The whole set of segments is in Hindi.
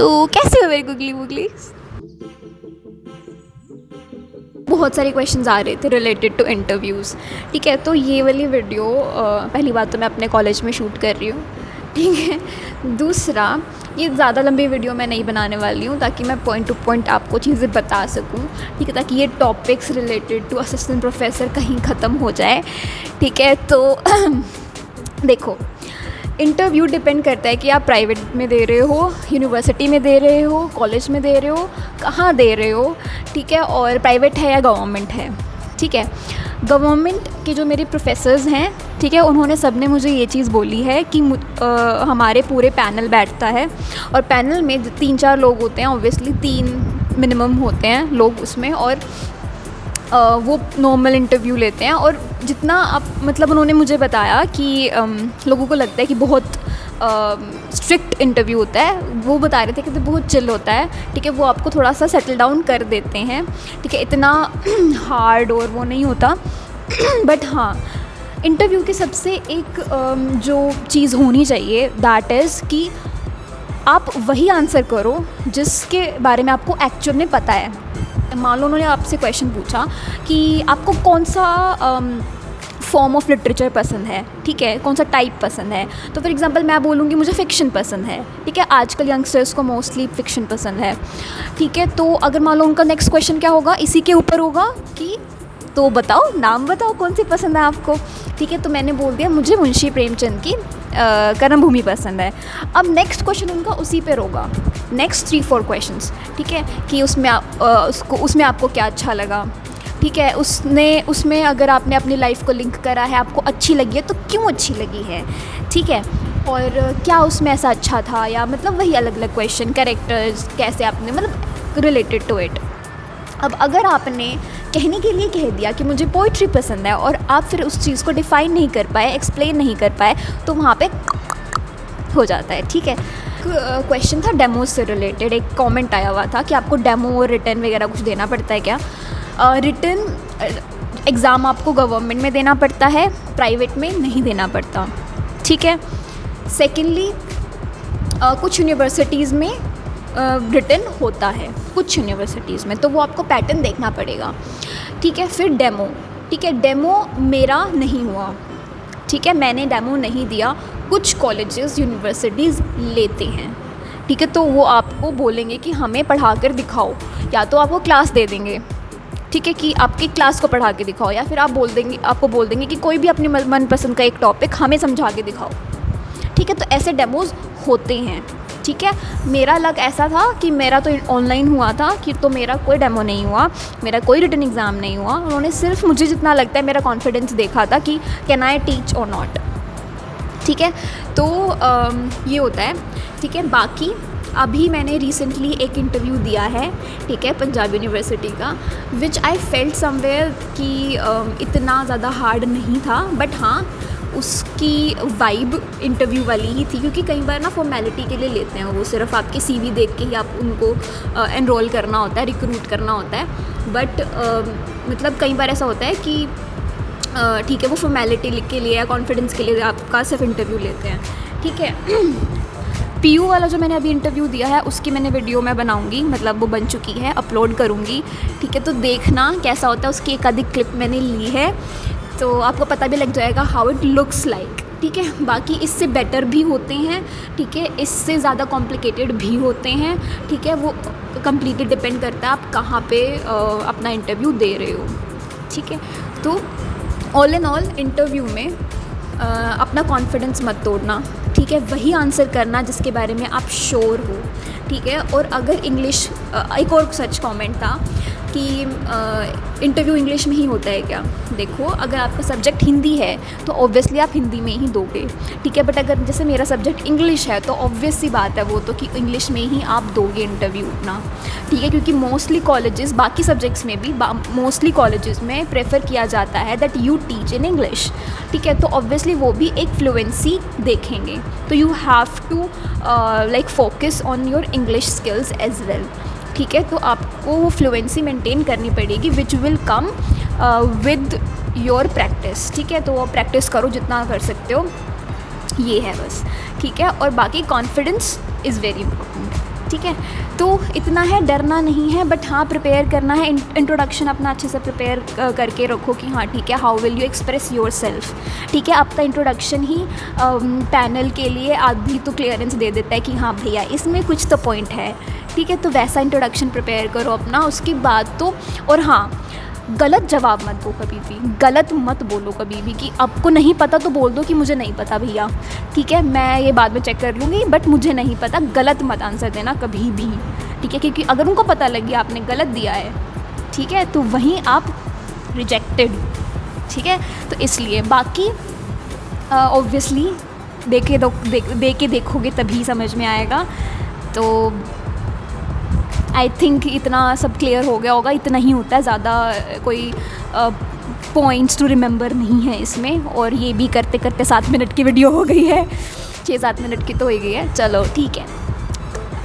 तो कैसे हो मेरे गुगली वुगली। बहुत सारे क्वेश्चंस आ रहे थे रिलेटेड टू इंटरव्यूज़। ठीक है, तो ये वाली वीडियो पहली बात तो मैं अपने कॉलेज में शूट कर रही हूँ। ठीक है, दूसरा ये ज़्यादा लंबी वीडियो मैं नहीं बनाने वाली हूँ ताकि मैं पॉइंट टू पॉइंट आपको चीज़ें बता सकूँ। ठीक है, ताकि ये topics related to assistant professor कहीं ख़त्म हो जाए। ठीक है, तो देखो, इंटरव्यू डिपेंड करता है कि आप प्राइवेट में दे रहे हो, यूनिवर्सिटी में दे रहे हो, कॉलेज में दे रहे हो, कहाँ दे रहे हो। ठीक है, और प्राइवेट है या गवर्नमेंट है। ठीक है, गवर्नमेंट के जो मेरे प्रोफेसर्स हैं, ठीक है, उन्होंने सब ने मुझे ये चीज़ बोली है कि हमारे पूरे पैनल बैठता है और पैनल में 3-4 लोग होते हैं, ऑब्वियसली 3 मिनिमम होते हैं लोग उसमें, और वो नॉर्मल इंटरव्यू लेते हैं। और जितना आप मतलब उन्होंने मुझे बताया कि लोगों को लगता है कि बहुत स्ट्रिक्ट इंटरव्यू होता है, वो बता रहे थे कि तो बहुत चिल होता है। ठीक है, वो आपको थोड़ा सा सेटल डाउन कर देते हैं। ठीक है, इतना हार्ड और वो नहीं होता। बट हाँ, इंटरव्यू की सबसे एक जो चीज़ होनी चाहिए दैट इज़ कि आप वही आंसर करो जिसके बारे में आपको एक्चुअल में पता है। मान लो उन्होंने आपसे क्वेश्चन पूछा कि आपको कौन सा फॉर्म ऑफ लिटरेचर पसंद है। ठीक है, कौन सा टाइप पसंद है। तो फॉर एग्जांपल मैं बोलूँगी मुझे फ़िक्शन पसंद है। ठीक है, आजकल यंगस्टर्स को मोस्टली फ़िक्शन पसंद है। ठीक है, तो अगर मान लो उनका नेक्स्ट क्वेश्चन क्या होगा, इसी के ऊपर होगा कि तो बताओ, नाम बताओ कौन सी पसंद है आपको। ठीक है, तो मैंने बोल दिया मुझे मुंशी प्रेमचंद की कर्मभूमि पसंद है। अब नेक्स्ट क्वेश्चन उनका उसी पर होगा, नेक्स्ट 3-4 क्वेश्चंस। ठीक है, कि उसमें आपको क्या अच्छा लगा। ठीक है, उसमें अगर आपने अपनी लाइफ को लिंक करा है, आपको अच्छी लगी है, तो क्यों अच्छी लगी है। ठीक है, और क्या उसमें ऐसा अच्छा था, या मतलब वही अलग अलग क्वेश्चन, कैरेक्टर्स कैसे आपने मतलब रिलेटेड टू इट। अब अगर आपने कहने के लिए कह दिया कि मुझे पोइट्री पसंद है और आप फिर उस चीज़ को डिफ़ाइन नहीं कर पाए, एक्सप्लेन नहीं कर पाए, तो वहाँ पे हो जाता है। ठीक है, क्वेश्चन था डेमो से रिलेटेड, एक कमेंट आया हुआ था कि आपको डेमो और रिटर्न वगैरह कुछ देना पड़ता है क्या। रिटर्न एग्ज़ाम आपको गवर्नमेंट में देना पड़ता है, प्राइवेट में नहीं देना पड़ता। ठीक है, सेकेंडली कुछ यूनिवर्सिटीज़ में रिटन होता है, कुछ यूनिवर्सिटीज़ में, तो वो आपको पैटर्न देखना पड़ेगा। ठीक है, फिर डेमो। ठीक है, डेमो मेरा नहीं हुआ। ठीक है, मैंने डेमो नहीं दिया। कुछ कॉलेजेस यूनिवर्सिटीज़ लेते हैं। ठीक है, तो वो आपको बोलेंगे कि हमें पढ़ा कर दिखाओ, या तो आपको क्लास दे देंगे। ठीक है, कि आपकी क्लास को पढ़ा के दिखाओ, या फिर आपको बोल देंगे कि कोई भी अपनी मनपसंद का एक टॉपिक हमें समझा के दिखाओ। ठीक है, तो ऐसे डेमोज़ होते हैं। ठीक है, मेरा लग ऐसा था कि मेरा तो ऑनलाइन हुआ था कि तो मेरा कोई डेमो नहीं हुआ, मेरा कोई रिटन एग्ज़ाम नहीं हुआ। उन्होंने सिर्फ मुझे जितना लगता है मेरा कॉन्फिडेंस देखा था कि कैन आई टीच और नॉट। ठीक है, तो ये होता है। ठीक है, बाकी अभी मैंने रिसेंटली एक इंटरव्यू दिया है, ठीक है, पंजाब यूनिवर्सिटी का, विच आई फेल्ट समवेयर कि इतना ज़्यादा हार्ड नहीं था। बट हाँ, उसकी वाइब इंटरव्यू वाली ही थी, क्योंकि कई बार ना फॉर्मेलिटी के लिए लेते हैं वो, सिर्फ आपके सीवी देख के ही आप उनको एनरोल करना होता है, रिक्रूट करना होता है। बट मतलब कई बार ऐसा होता है कि ठीक है, वो फॉर्मेलिटी के लिए या कॉन्फिडेंस के लिए आपका सिर्फ इंटरव्यू लेते हैं। ठीक है, पीयू वाला जो मैंने अभी इंटरव्यू दिया है उसकी मैंने वीडियो मैं बनाऊंगी, मतलब वो बन चुकी है, अपलोड करूंगी। ठीक है, तो देखना कैसा होता है, उसकी एक आधी क्लिप मैंने ली है, तो आपको पता भी लग जाएगा हाउ इट लुक्स लाइक। ठीक है, बाकी इससे बेटर भी होते हैं। ठीक है, इससे ज़्यादा कॉम्प्लिकेटेड भी होते हैं। ठीक है, वो कम्प्लीटली डिपेंड करता है आप कहाँ पे अपना इंटरव्यू दे रहे हो। ठीक है, तो ऑल इन ऑल इंटरव्यू में अपना कॉन्फिडेंस मत तोड़ना। ठीक है, वही आंसर करना जिसके बारे में आप श्योर हो। ठीक है, और अगर इंग्लिश, एक और सच कमेंट था कि इंटरव्यू इंग्लिश में ही होता है क्या। देखो, अगर आपका सब्जेक्ट हिंदी है तो ऑब्वियसली आप हिंदी में ही दोगे। ठीक है, बट अगर जैसे मेरा सब्जेक्ट इंग्लिश है तो ऑब्वियस सी बात है वो तो कि इंग्लिश में ही आप दोगे इंटरव्यू अपना। ठीक है, क्योंकि मोस्टली कॉलेजेस, बाकी सब्जेक्ट्स में भी मोस्टली कॉलेजेस में प्रेफर किया जाता है that you teach in English. ठीक है, तो ऑब्वियसली वो भी एक फ्लुएंसी देखेंगे, तो you have to like focus on your English skills as well. ठीक है, तो आपको वो फ्लुएंसी मेंटेन करनी पड़ेगी which will come with your practice. ठीक है, तो वो प्रैक्टिस करो जितना कर सकते हो, ये है बस। ठीक है, और बाकी कॉन्फिडेंस इज़ वेरी इंपॉर्टेंट। ठीक है। तो इतना है, डरना नहीं है, बट हाँ प्रिपेयर करना है। इंट्रोडक्शन अपना अच्छे से प्रिपेयर करके रखो कि हाँ ठीक है, how will you express your self. ठीक है, आपका इंट्रोडक्शन ही पैनल के लिए आधी तो क्लियरेंस दे देता है कि हाँ भैया इसमें कुछ तो पॉइंट है। ठीक है, तो वैसा इंट्रोडक्शन प्रिपेयर करो अपना। उसके बाद तो, और हाँ, गलत जवाब मत दो कभी भी, गलत मत बोलो कभी भी कि आपको नहीं पता तो बोल दो कि मुझे नहीं पता भैया, ठीक है, मैं ये बाद में चेक कर लूँगी, बट मुझे नहीं पता। गलत मत आंसर देना कभी भी, ठीक है, क्योंकि अगर उनको पता लग गया आपने गलत दिया है, ठीक है, तो वहीं आप रिजेक्टेड, ठीक है। तो इसलिए बाकी ऑब्वियसली देके देखोगे तभी समझ में आएगा। तो आई थिंक इतना सब क्लियर हो गया होगा, इतना ही होता है, ज़्यादा कोई पॉइंट्स टू रिमेंबर नहीं है इसमें। और ये भी करते करते 7 मिनट की वीडियो हो गई है, 6-7 मिनट की तो हो गई है। चलो ठीक है,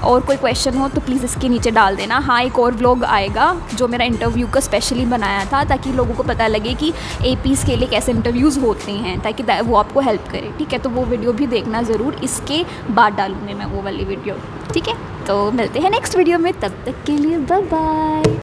और कोई क्वेश्चन हो तो प्लीज़ इसके नीचे डाल देना। हाँ, एक और व्लॉग आएगा जो मेरा इंटरव्यू का स्पेशली बनाया था, ताकि लोगों को पता लगे कि APs के लिए कैसे इंटरव्यूज़ होते हैं, ताकि वो आपको हेल्प करे। ठीक है, तो वो वीडियो भी देखना ज़रूर, इसके बाद डालूँगी मैं वो वाली वीडियो। ठीक है, तो मिलते हैं नेक्स्ट वीडियो में, तब तक के लिए बाय बाय।